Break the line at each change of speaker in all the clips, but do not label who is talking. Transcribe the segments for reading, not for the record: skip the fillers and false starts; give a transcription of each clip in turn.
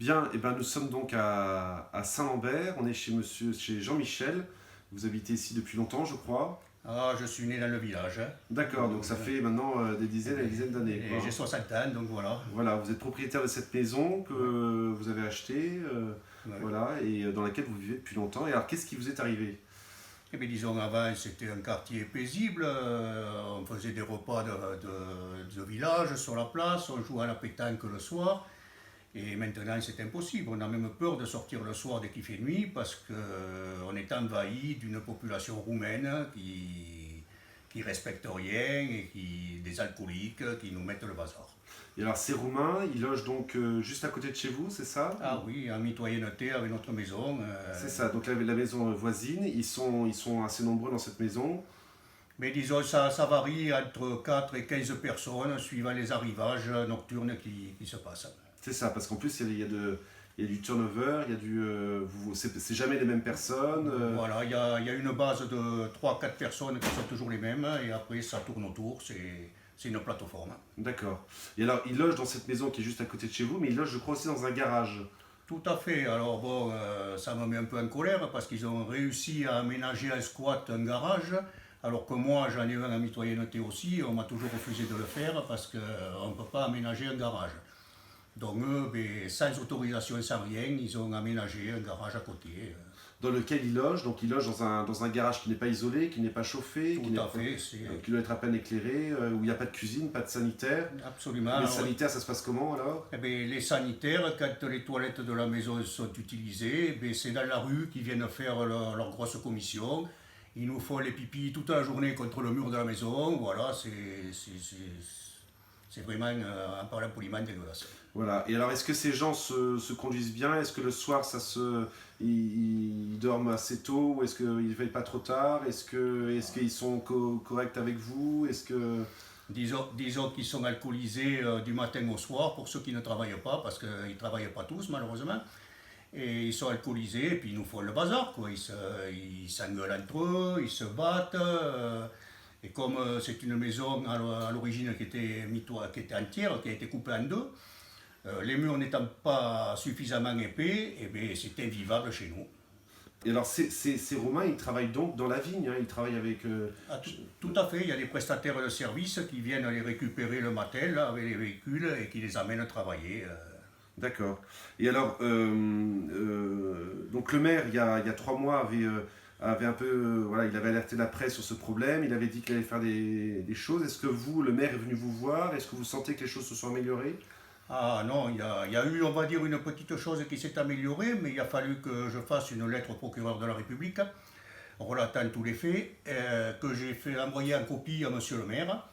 Bien, et ben nous sommes donc à Saint-Lambert, on est chez Jean-Michel. Vous habitez ici depuis longtemps, je crois.
Ah, je suis né dans le village, hein.
D'accord, donc ça fait maintenant des dizaines et des dizaines d'années,
Et
quoi.
j'ai 60 ans, donc voilà.
Voilà, vous êtes propriétaire de cette maison que
Ouais,
vous avez achetée,
ouais.
voilà, et dans laquelle vous vivez depuis longtemps. Et alors, qu'est-ce qui vous est arrivé?
Eh bien, disons, avant, c'était un quartier paisible. On faisait des repas de village sur la place, on jouait à la pétanque le soir. Et maintenant, c'est impossible. On a même peur de sortir le soir dès qu'il fait nuit parce qu'on est envahi d'une population roumaine qui respecte rien et des alcooliques qui nous mettent le bazar.
Et alors, ces Roumains, ils logent donc juste à côté de chez vous, c'est ça?
Ah oui, en mitoyenneté avec notre maison.
C'est ça, donc la maison voisine, ils sont assez nombreux dans cette maison.
Mais disons, ça varie entre 4 et 15 personnes suivant les arrivages nocturnes qui se passent.
C'est ça, parce qu'en plus, il y a du turnover, il y a c'est jamais les mêmes personnes.
Voilà, il y a une base de 3-4 personnes qui sont toujours les mêmes, et après ça tourne autour, c'est une plateforme.
D'accord. Et alors, ils logent dans cette maison qui est juste à côté de chez vous, mais ils logent, je crois, aussi dans un garage.
Tout à fait, alors bon, ça me met un peu en colère parce qu'ils ont réussi à aménager un squat, un garage, alors que moi j'en ai un en mitoyenneté aussi, on m'a toujours refusé de le faire parce qu'on ne peut pas aménager un garage. Donc eux, ben, sans autorisation et sans rien, ils ont aménagé un garage à côté.
Dans lequel ils logent. Donc, ils logent dans un garage qui n'est pas isolé, qui n'est pas chauffé,
Tout à fait, c'est
qui doit être à peine éclairé, où il n'y a pas de cuisine, pas de sanitaire.
absolument.
Les
Alors,
sanitaires, ça se passe comment alors?
eh ben, les sanitaires, quand les toilettes de la maison sont utilisées, ben, c'est dans la rue qu'ils viennent faire leur grosse commission. Ils nous font les pipis toute la journée contre le mur de la maison. Voilà, c'est vraiment, en parlant poliment, dégueulasse.
Voilà. Et alors, est-ce que ces gens se conduisent bien? Est-ce que le soir, ils dorment assez tôt? Ou est-ce qu'ils ne veillent pas trop tard? Est-ce qu'ils sont corrects avec vous?
Disons qu'ils sont alcoolisés du matin au soir pour ceux qui ne travaillent pas, parce qu'ils ne travaillent pas tous malheureusement. Et ils sont alcoolisés et puis ils nous font le bazar, quoi. Ils s'engueulent entre eux, ils se battent. Et comme c'est une maison à l'origine qui était entière, qui a été coupée en deux, les murs n'étant pas suffisamment épais, eh bien, c'est invivable chez nous.
Et alors, ces Romains, ils travaillent donc dans la vigne, hein, ils travaillent avec...
Ah, tout à fait, il y a des prestataires de services qui viennent les récupérer le matin là, avec les véhicules et qui les amènent travailler.
D'accord. Et alors, donc le maire, il y a 3 mois, avait un peu... voilà, il avait alerté la presse sur ce problème, il avait dit qu'il allait faire des choses. Est-ce que vous, le maire est venu vous voir? Est-ce que vous sentez que les choses se sont améliorées?
Ah non, il y a eu, on va dire, une petite chose qui s'est améliorée, mais il a fallu que je fasse une lettre au procureur de la République relatant tous les faits, que j'ai fait envoyer en copie à monsieur le maire.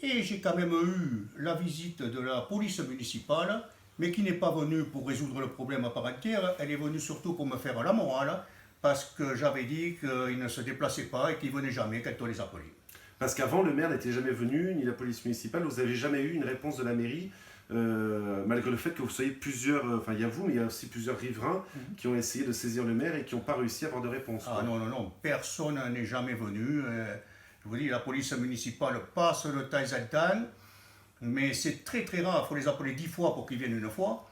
Et j'ai quand même eu la visite de la police municipale, mais qui n'est pas venue pour résoudre le problème à part entière, elle est venue surtout pour me faire la morale, parce que j'avais dit qu'ils ne se déplaçaient pas et qu'ils ne venaient jamais quand on les appelait.
Parce qu'avant, le maire n'était jamais venu, ni la police municipale, vous n'avez jamais eu une réponse de la mairie, malgré le fait que vous soyez plusieurs... Enfin, il y a vous, mais il y a aussi plusieurs riverains qui ont essayé de saisir le maire et qui n'ont pas réussi à avoir de réponse,
Ah
quoi.
non, non, non, personne n'est jamais venu. Je vous dis, la police municipale passe de temps en temps, mais c'est très très rare, il faut les appeler 10 fois pour qu'ils viennent une fois.